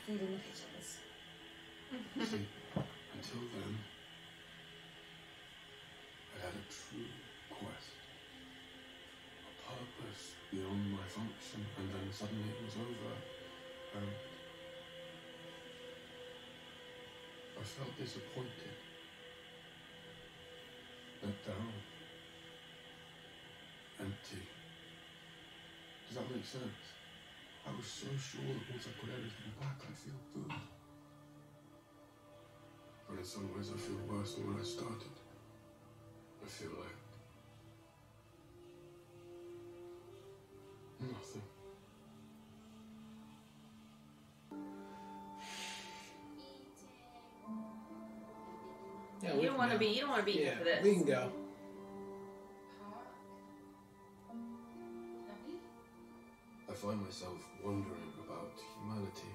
food in the kitchens. See, until then, I had a true quest. A purpose beyond my function, and then suddenly it was over. I felt disappointed. Let down. Empty. Does that make sense? I was so sure that once I put everything back, I'd feel good. But in some ways, I feel worse than when I started. I feel like nothing. Yeah, You don't want to be here for this. We can go. I find myself wondering about humanity.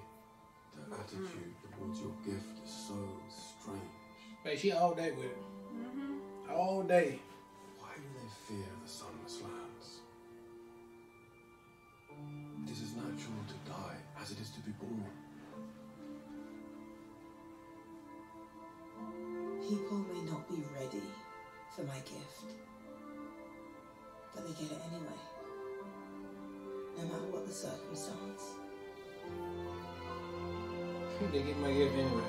The attitude towards your gift is so strange. But she all day with it. All day. Why do they fear the sunless lands? It is as natural to die as it is to be born. People may not be ready for my gift, but they get it anyway, no matter what the circumstance. They get my gift anyway.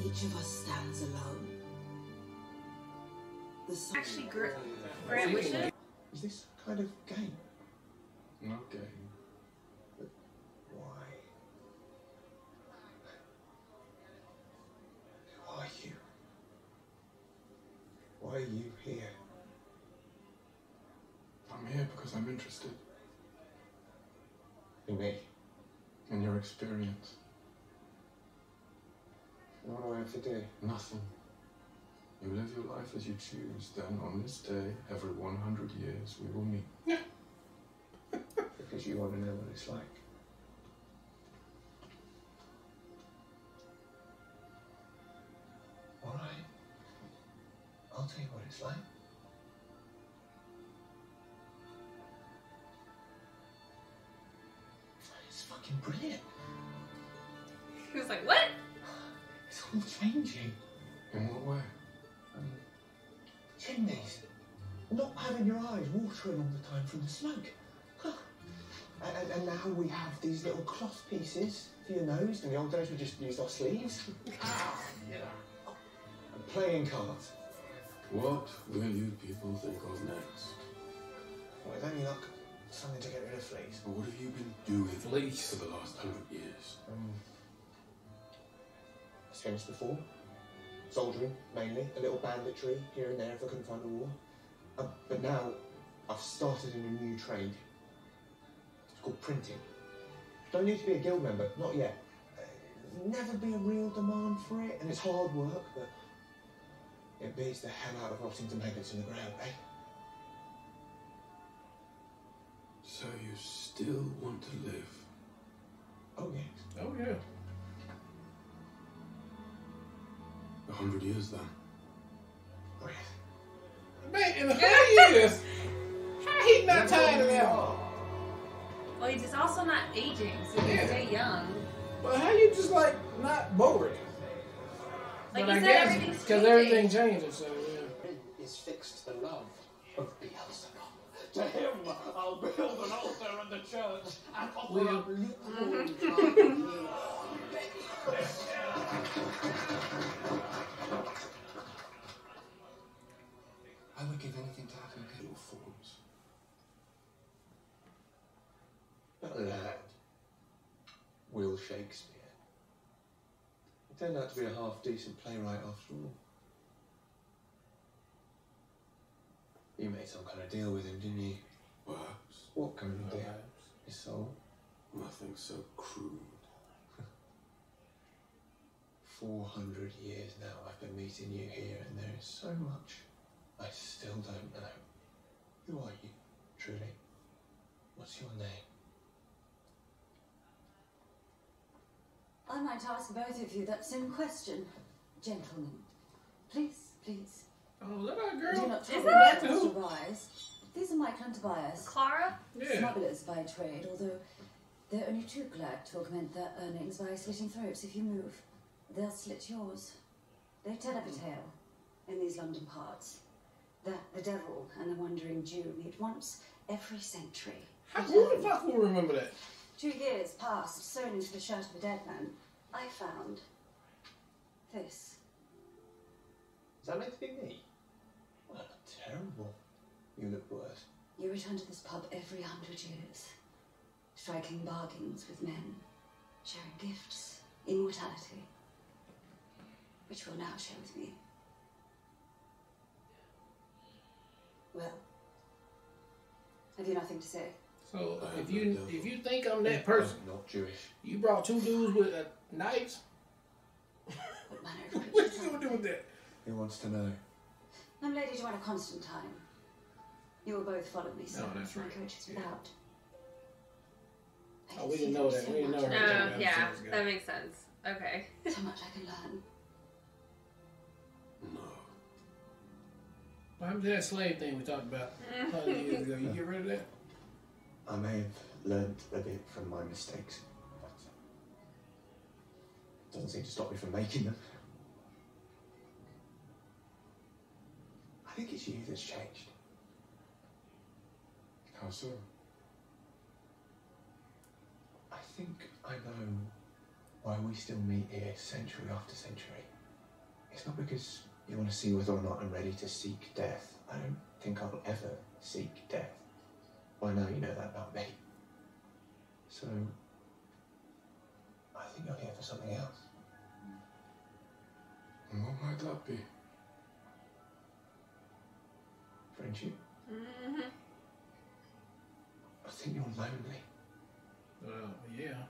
Each of us stands alone. Actually, Grant wishes. Is this kind of game? Not game. But why? Who are you? Why are you here? I'm here because I'm interested. In me? In your experience. What do I have to do? Nothing. You live your life as you choose, then on this day, every 100 years, we will meet. Because you want to know what it's like. All right. I'll tell you what it's like. It's fucking brilliant. He was like, what? It's all changing. In what way? Chimneys. Not having your eyes watering all the time from the smoke. And now we have these little cloth pieces for your nose. In the old days, we just used our sleeves. And playing cards. What will you people think of next? Well, it's only like something to get rid of fleas. But what have you been doing for the last 100 years? As before. Soldiering, mainly. A little banditry here and there if I couldn't find a war. But now, I've started in a new trade. It's called printing. Don't need to be a guild member, not yet. Never be a real demand for it, and it's hard work, but it beats the hell out of rotting tomatoes in the ground, eh? So you still want to live? Oh, yes. Oh, yeah. 100 years, then. Breathe. Man, in 100 years? How he not tired of that? Well, he's also not aging, so he can stay young. But how you just like not bored? Like but you I said, guess everything's because everything changes, so yeah. Is fixed the love of Beelzebub. To him, I'll build an altar in the church and offer up lukewarm I would give anything to have him get your forms. That lad, Will Shakespeare. He turned out to be a half-decent playwright after all. You made some kind of deal with him, didn't you? Perhaps. What kind of deal? His soul? Nothing so crude. 400 years now I've been meeting you here, and there is so much I still don't know. Who are you, truly? What's your name? I might ask both of you that same question. Gentlemen, please, please. Oh, is that our girl? Do not Is trouble it? Mr. Wise. These are my Tobias. Clara? Yeah. Smugglers by trade, although they're only too glad to augment their earnings by slitting throats. If you move, they'll slit yours. They tell of a tale in these London parts that the devil and the wandering Jew meet once every century. Who the fuck will remember that? 2 years passed, sewn into the shirt of a dead man. I found this. Is that meant to be me? Well, terrible. You look worse. You return to this pub every 100 years, striking bargains with men, sharing gifts, immortality, which you'll now share with me. Well, have you nothing to say? So if you think I'm that person, I'm not Jewish. you brought 2 dudes with knives. What manner of What creature you gonna do with that? Who wants to know? I'm Lady Joanna Constantine. You will both follow me, so that's my right. coach is Yeah. without. I Oh, can we see didn't know there is that. We didn't know so that. much- Oh, yeah, that makes sense. Okay. So much I can learn. No. What happened to that slave thing we talked about 100 years ago? You get rid of that? I may have learned a bit from my mistakes, but it doesn't seem to stop me from making them. I think it's you that's changed. How so? I think I know why we still meet here century after century. It's not because you want to see whether or not I'm ready to seek death. I don't think I'll ever seek death. Well, now you know that about me. So, I think you're here for something else. And what might that be? Friendship. Mm-hmm. I think you're lonely. Well, yeah.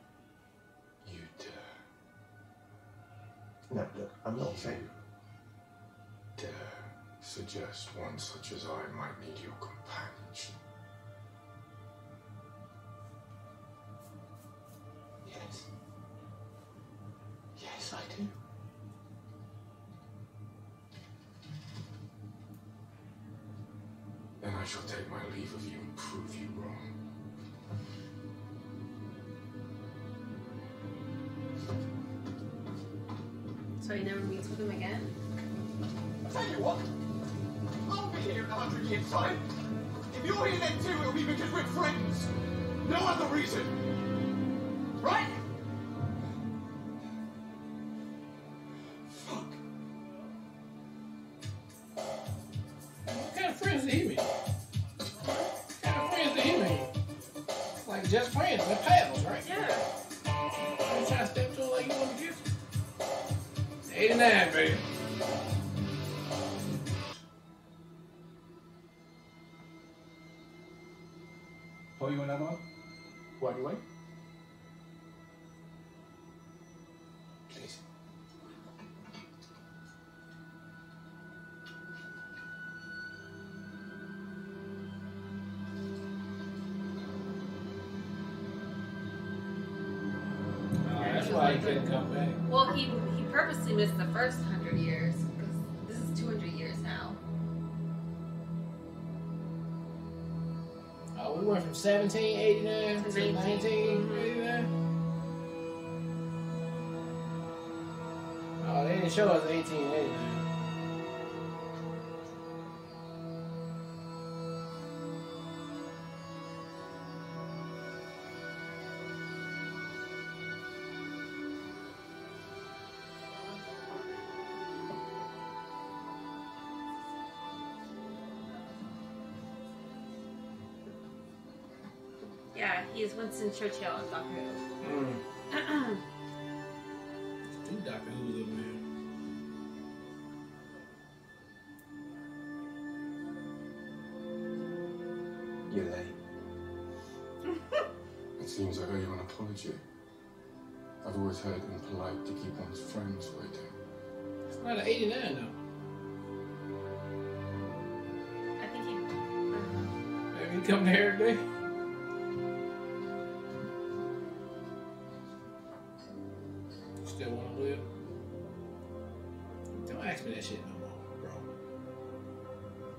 You dare. No, look, I'm not saying. Dare suggest one such as I might need your companionship. Yes. Yes, I do. Then I shall take my leave of you and prove you wrong. So he never meets with him again? Tell you what, I'll be here in 100 years' time. If you're here then too, it'll be because we're friends. No other reason. Right? Fuck. What kind of friends did he mean? What kind of friends did he mean? Like just friends, they're pals, right? Yeah. You trying to step to him like you want to kiss him? 89, baby. Pour you another one? Why do you wait? Please. Oh, that's why he couldn't come back. Well, he purposely missed the first 100 years because this is 200 years now. Oh, we went from 1789 to 19. 1989. Oh, they didn't show us 1889. Yeah, he's Winston Churchill on Doctor Who. Two Doctor Who's up there. You're late. It seems I owe you an apology. I I've always heard it impolite to keep one's friends waiting. It's not an 89 though. I think he. Maybe he come there every day. Still want to live? Don't ask me that shit no more, bro.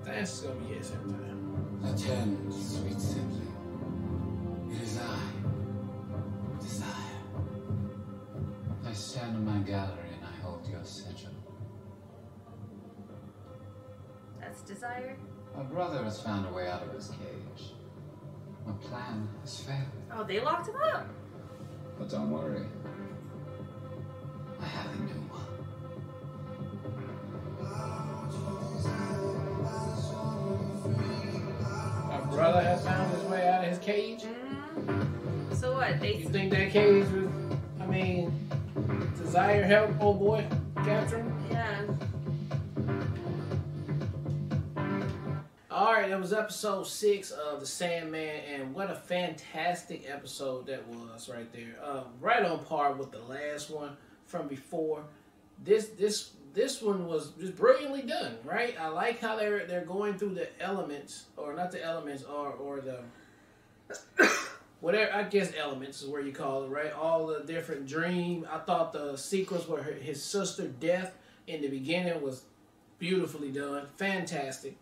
The answer's gonna be yes every time. Attend, sweet sibling. It is I, Desire. I stand in my gallery and I hold your sigil. That's Desire. My brother has found a way out of his cage. My plan has failed. Oh, they locked him up. But don't worry. I have a new one. My brother has found his way out of his cage. So what? You think that cage was, I mean, Desire help old boy capture him? Yeah. Alright, that was episode 6 of The Sandman, and what a fantastic episode that was right there. Right on par with the last one from before. This one was just brilliantly done, right? I like how they're going through the elements, or not the elements, or the whatever, I guess elements is where you call it, right? All the different dreams. I thought the sequence where his sister death in the beginning was beautifully done, fantastic.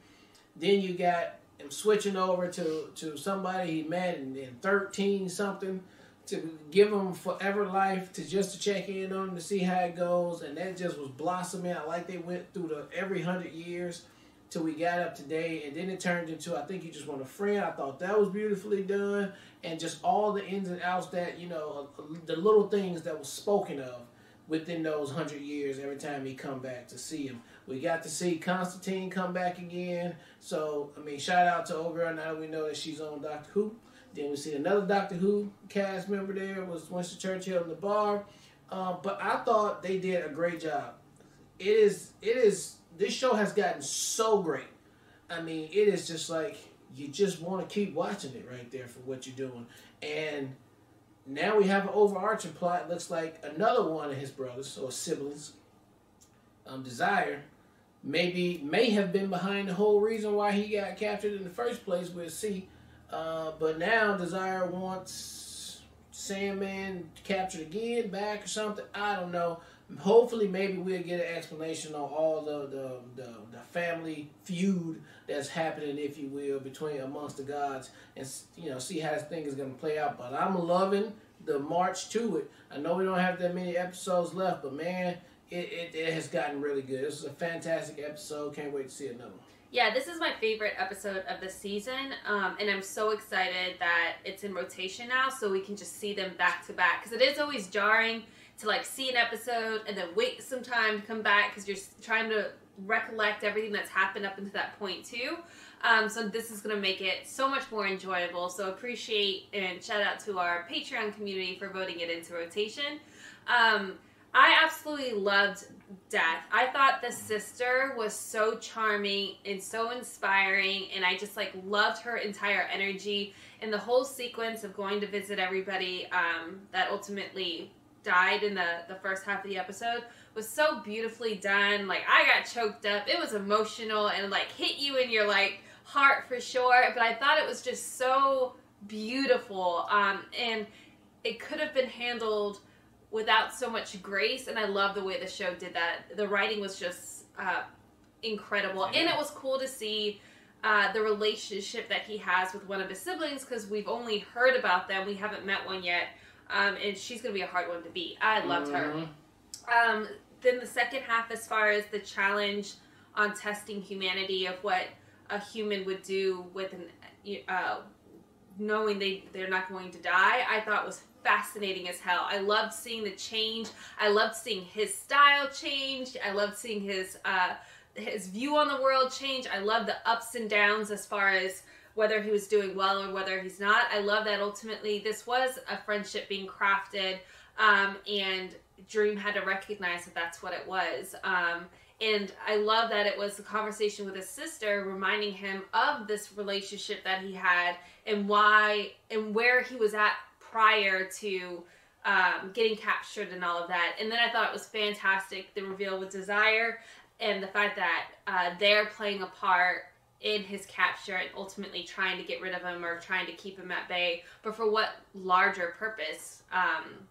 Then you got him switching over to somebody he met in 13 something to give him forever life to check in on him to see how it goes, and that just was blossoming. I like they went through every 100 years till we got up today, and then it turned into I think you just want a friend. I thought that was beautifully done, and just all the ins and outs that the little things that was spoken of within those 100 years every time he come back to see him. We got to see Constantine come back again. So, I mean, shout out to old girl now that we know that she's on Doctor Who. Then we see another Doctor Who cast member there was Winston Churchill in the bar. But I thought they did a great job. This show has gotten so great. I mean, it is just like, you just want to keep watching it right there for what you're doing. And now we have an overarching plot. It looks like another one of his brothers or siblings, Desire, may have been behind the whole reason why he got captured in the first place. We'll see. But now Desire wants Sandman captured again, back or something. I don't know. Hopefully, maybe we'll get an explanation on all the family feud that's happening, if you will, amongst the gods, and see how this thing is going to play out. But I'm loving the march to it. I know we don't have that many episodes left, but man, it has gotten really good. This is a fantastic episode. Can't wait to see another one. Yeah, this is my favorite episode of the season, and I'm so excited that it's in rotation now, so we can just see them back to back. Because it is always jarring to like see an episode and then wait some time to come back because you're trying to recollect everything that's happened up until that point too. So this is going to make it so much more enjoyable. So appreciate and shout out to our Patreon community for voting it into rotation. I absolutely loved Death. I thought the sister was so charming and so inspiring, and I just like loved her entire energy and the whole sequence of going to visit everybody that ultimately died in the first half of the episode was so beautifully done. Like, I got choked up. It was emotional and like hit you in your like heart for sure, but I thought it was just so beautiful, and it could have been handled without so much grace, and I love the way the show did that. The writing was just incredible, and it was cool to see the relationship that he has with one of his siblings, because we've only heard about them. We haven't met one yet, and she's going to be a hard one to beat. I loved her. Then the second half, as far as the challenge on testing humanity of what a human would do with knowing they're not going to die, I thought was fascinating as hell. I loved seeing the change. I loved seeing his style change. I loved seeing his view on the world change. I loved the ups and downs as far as whether he was doing well or whether he's not. I love that ultimately this was a friendship being crafted, and Dream had to recognize that that's what it was. And I love that it was a conversation with his sister reminding him of this relationship that he had and why and where he was at prior to getting captured and all of that. And then I thought it was fantastic, the reveal with Desire and the fact that they're playing a part in his capture and ultimately trying to get rid of him or trying to keep him at bay. But for what larger purpose?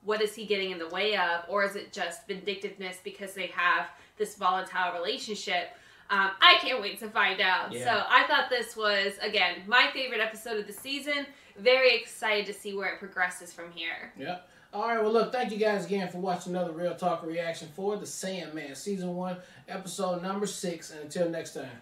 What is he getting in the way of? Or is it just vindictiveness because they have this volatile relationship? I can't wait to find out. Yeah. So I thought this was, again, my favorite episode of the season. Very excited to see where it progresses from here. Yep. All right, well, look, thank you guys again for watching another Real Talk reaction for The Sandman, Season 1, Episode number 6. And until next time.